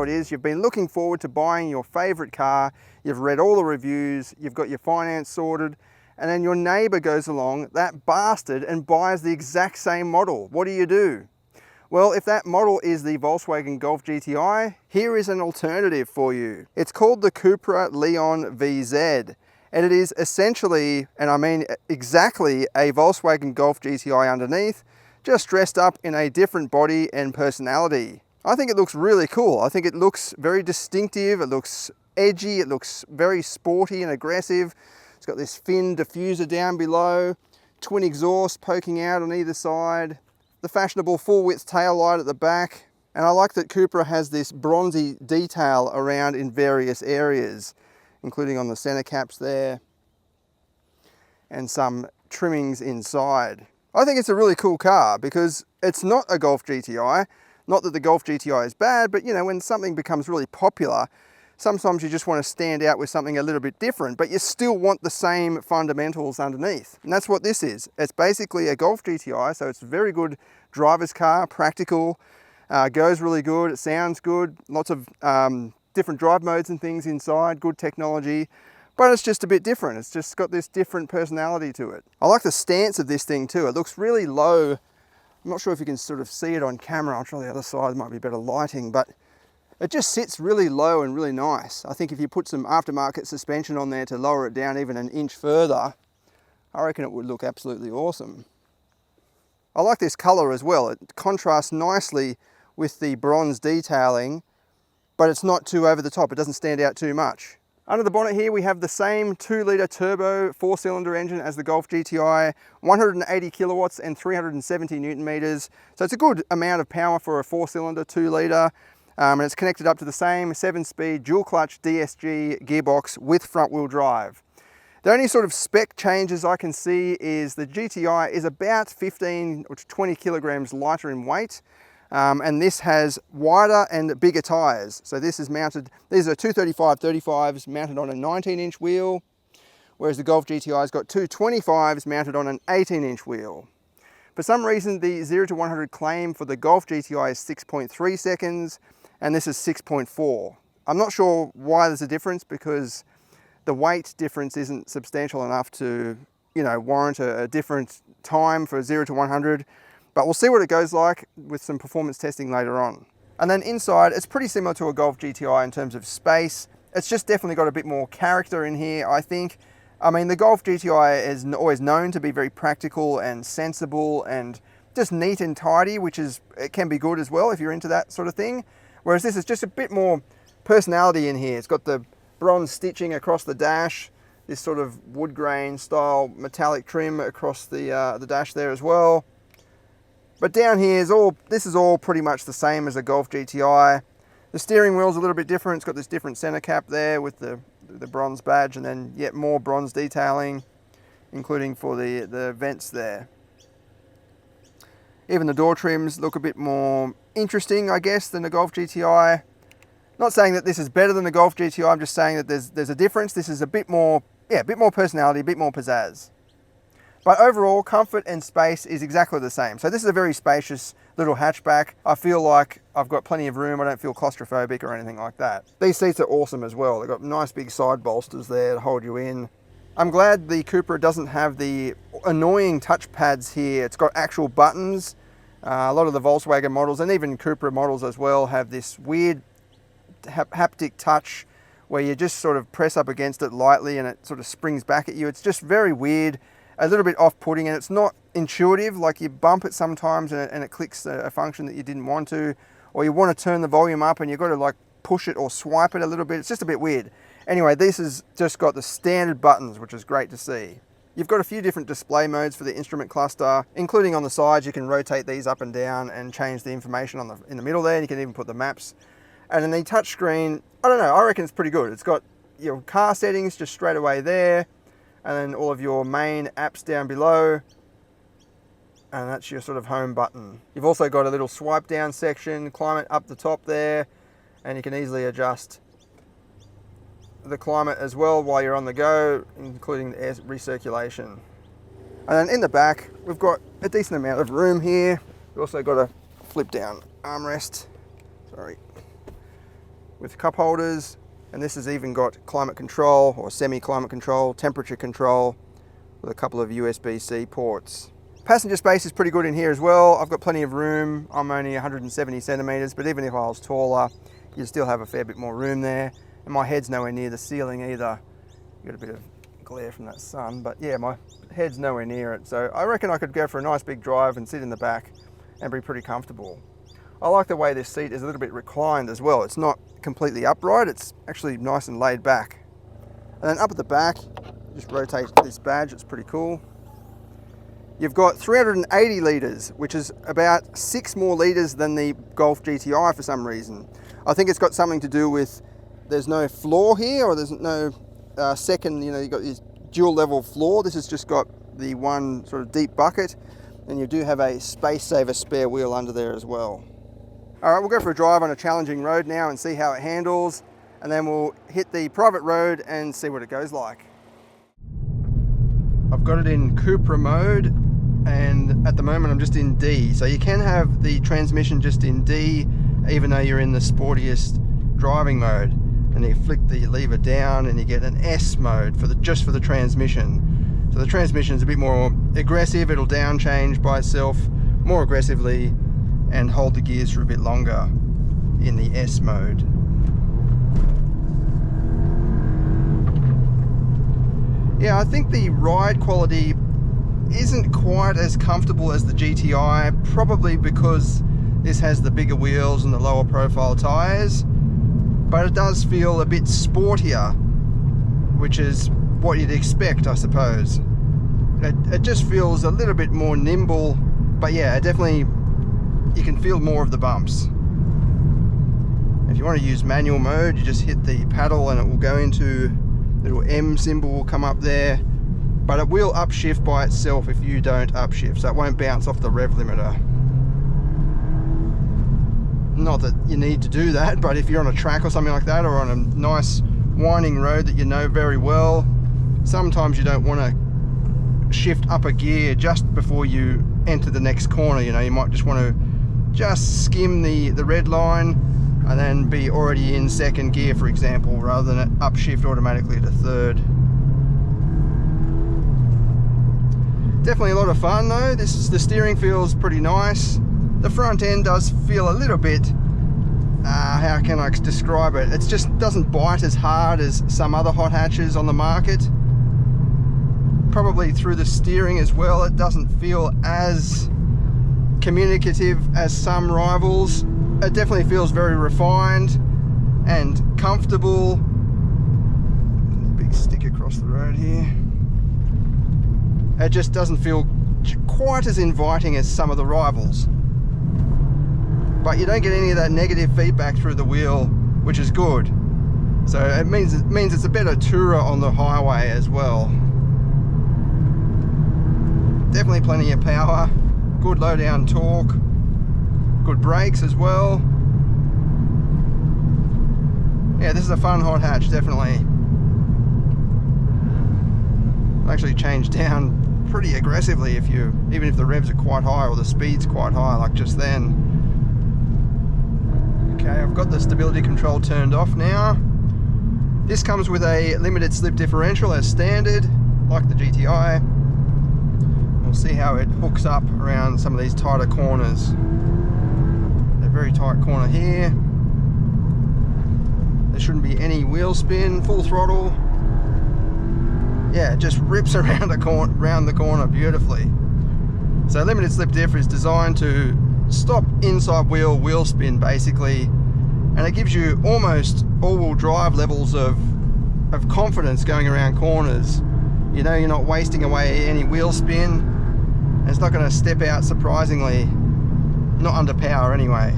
it is. You've been looking forward to buying your favorite car. You've read all the reviews. You've got your finance sorted. And then your neighbor goes along, that bastard, and buys the exact same model. What do? Well, if that model is the Volkswagen Golf GTI, here is an alternative for you. It's called the Cupra Leon VZ. And it is essentially, and I mean exactly, a Volkswagen Golf GTI underneath, just dressed up in a different body and personality. I think it looks really cool. I think it looks very distinctive. It looks edgy. It looks very sporty and aggressive. It's got this fin diffuser down below, twin exhaust poking out on either side, the fashionable full width tail light at the back. And I like that Cupra has this bronzy detail around in various areas, including on the center caps there, and some trimmings inside. I think it's a really cool car because it's not a Golf GTI. Not that the Golf GTI is bad, but you know, when something becomes really popular, sometimes you just want to stand out with something a little bit different, but you still want the same fundamentals underneath. And that's what this is. It's basically a Golf GTI, so it's a very good driver's car, practical, goes really good, it sounds good, lots of different drive modes and things inside, good technology, but it's just a bit different. It's just got this different personality to it. I like the stance of this thing too. It looks really low. I'm not sure if you can sort of see it on camera. I'll try the other side, might be better lighting, but it just sits really low and really nice. I think if you put some aftermarket suspension on there to lower it down even an inch further, I reckon it would look absolutely awesome. I like this color as well. It contrasts nicely with the bronze detailing, but it's not too over the top. It doesn't stand out too much. Under the bonnet here, we have the same 2-litre turbo 4-cylinder engine as the Golf GTI, 180 kilowatts and 370 Newton meters. So it's a good amount of power for a 4-cylinder 2-litre. And it's connected up to the same 7-speed dual clutch DSG gearbox with front wheel drive. The only sort of spec changes I can see is the GTI is about 15 or 20 kilograms lighter in weight. And this has wider and bigger tires. So this is mounted, these are 235/35s mounted on a 19-inch wheel, whereas the Golf GTI's got 225s mounted on an 18-inch wheel. For some reason, the 0 to 100 claim for the Golf GTI is 6.3 seconds, and this is 6.4. I'm not sure why there's a difference, because the weight difference isn't substantial enough to, you know, warrant a different time for 0 to 100, but we'll see what it goes like with some performance testing later on. And then inside, it's pretty similar to a Golf GTI in terms of space. It's just definitely got a bit more character in here, I think. I mean, the Golf GTI is always known to be very practical and sensible and just neat and tidy, which is, it can be good as well if you're into that sort of thing. Whereas this is just a bit more personality in here. It's got the bronze stitching across the dash, this sort of wood grain style metallic trim across the dash there as well. But down here this is all pretty much the same as a Golf GTI. The steering wheel's a little bit different. It's got this different center cap there with the bronze badge, and then yet more bronze detailing, including for the vents there. Even the door trims look a bit more interesting, I guess, than the Golf GTI. Not saying that this is better than the Golf GTI, I'm just saying that there's a difference. This is a bit more personality, a bit more pizzazz. But overall, comfort and space is exactly the same. So this is a very spacious little hatchback. I feel like I've got plenty of room. I don't feel claustrophobic or anything like that. These seats are awesome as well. They've got nice big side bolsters there to hold you in. I'm glad the Cupra doesn't have the annoying touch pads here. It's got actual buttons. A lot of the Volkswagen models and even Cupra models as well have this weird haptic touch where you just sort of press up against it lightly and it sort of springs back at you. It's just very weird, a little bit off-putting, and it's not intuitive. Like, you bump it sometimes and it clicks a function that you didn't want to, or you want to turn the volume up and you've got to like push it or swipe it a little bit. It's just a bit weird. Anyway, this has just got the standard buttons, which is great to see. You've got a few different display modes for the instrument cluster, including on the sides. You can rotate these up and down and change the information in the middle there. You can even put the maps. And then the touch screen, I don't know, I reckon it's pretty good. It's got your car settings just straight away there, and then all of your main apps down below, and that's your sort of home button. You've also got a little swipe down section, climate up the top there, and you can easily adjust the climate as well while you're on the go, including the air recirculation. And then in the back, we've got a decent amount of room here. We've also got a flip down armrest. Sorry. with cup holders, and this has even got climate control or semi-climate control, temperature control with a couple of USB-C ports. Passenger space is pretty good in here as well. I've got plenty of room. I'm only 170 centimeters, but even if I was taller, you still have a fair bit more room there. And my head's nowhere near the ceiling either. You got a bit of glare from that sun, but yeah, my head's nowhere near it. So I reckon I could go for a nice big drive and sit in the back and be pretty comfortable. I like the way this seat is a little bit reclined as well. It's not completely upright, it's actually nice and laid back. And then up at the back, just rotate this badge, it's pretty cool. You've got 380 litres, which is about 6 more litres than the Golf GTI for some reason. I think it's got something to do with there's no floor here, or there's no second, you've got this dual level floor. This has just got the one sort of deep bucket, and you do have a space saver spare wheel under there as well. All right, we'll go for a drive on a challenging road now and see how it handles, and then we'll hit the private road and see what it goes like. I've got it in Cupra mode, and at the moment I'm just in D. So you can have the transmission just in D, even though you're in the sportiest driving mode. And you flick the lever down and you get an S mode just for the transmission. So the transmission is a bit more aggressive, it'll down change by itself more aggressively and hold the gears for a bit longer in the S mode. Yeah, I think the ride quality isn't quite as comfortable as the GTI, probably because this has the bigger wheels and the lower profile tyres, but it does feel a bit sportier, which is what you'd expect, I suppose. It just feels a little bit more nimble, but yeah, definitely you can feel more of the bumps. If you want to use manual mode, you just hit the paddle and it will go into little M symbol will come up there, but it will upshift by itself if you don't upshift, so it won't bounce off the rev limiter. Not that you need to do that, but if you're on a track or something like that, or on a nice winding road that you know very well, sometimes you don't want to shift up a gear just before you enter the next corner. You might just want to just skim the red line and then be already in second gear, for example, rather than it upshift automatically to third. Definitely a lot of fun though. The steering feels pretty nice. The front end does feel a little bit, how can I describe it? It just doesn't bite as hard as some other hot hatches on the market. Probably through the steering as well, it doesn't feel as communicative as some rivals. It definitely feels very refined and comfortable. Big stick across the road here. It just doesn't feel quite as inviting as some of the rivals. But you don't get any of that negative feedback through the wheel, which is good. So it means it's a better tourer on the highway as well. Definitely plenty of power, good low down torque, good brakes as well. Yeah, this is a fun hot hatch, definitely. It'll actually change down pretty aggressively even if the revs are quite high or the speed's quite high, like just then. Okay, I've got the stability control turned off now. This comes with a limited slip differential as standard, like the GTI. We'll see how it hooks up around some of these tighter corners. A very tight corner here. There shouldn't be any wheel spin, full throttle. Yeah, it just rips around the corner beautifully. So limited slip diff is designed to stop inside wheel spin basically, and it gives you almost all-wheel drive levels of confidence going around corners. You know you're not wasting away any wheel spin, and it's not going to step out surprisingly, not under power anyway.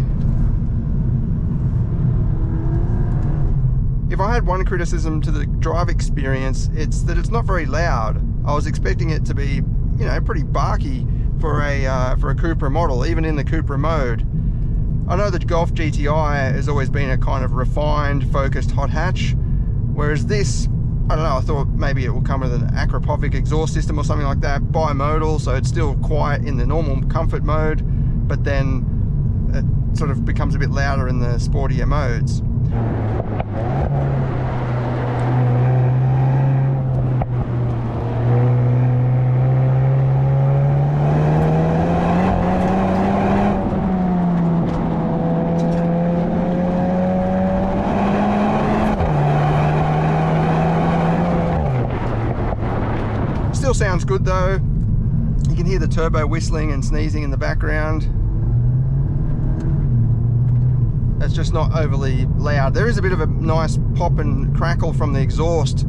If I had one criticism to the drive experience, it's that it's not very loud. I was expecting it to be, pretty barky for a Cupra model, even in the Cupra mode. I know that Golf GTI has always been a kind of refined, focused hot hatch, whereas this, I don't know, I thought maybe it will come with an Akrapovic exhaust system or something like that, bimodal, so it's still quiet in the normal comfort mode, but then it sort of becomes a bit louder in the sportier modes. Still sounds good though. You can hear the turbo whistling and sneezing in the background. It's just not overly loud. There is a bit of a nice pop and crackle from the exhaust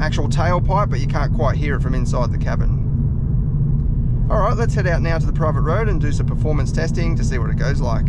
actual tailpipe, but you can't quite hear it from inside the cabin. All right, let's head out now to the private road and do some performance testing to see what it goes like.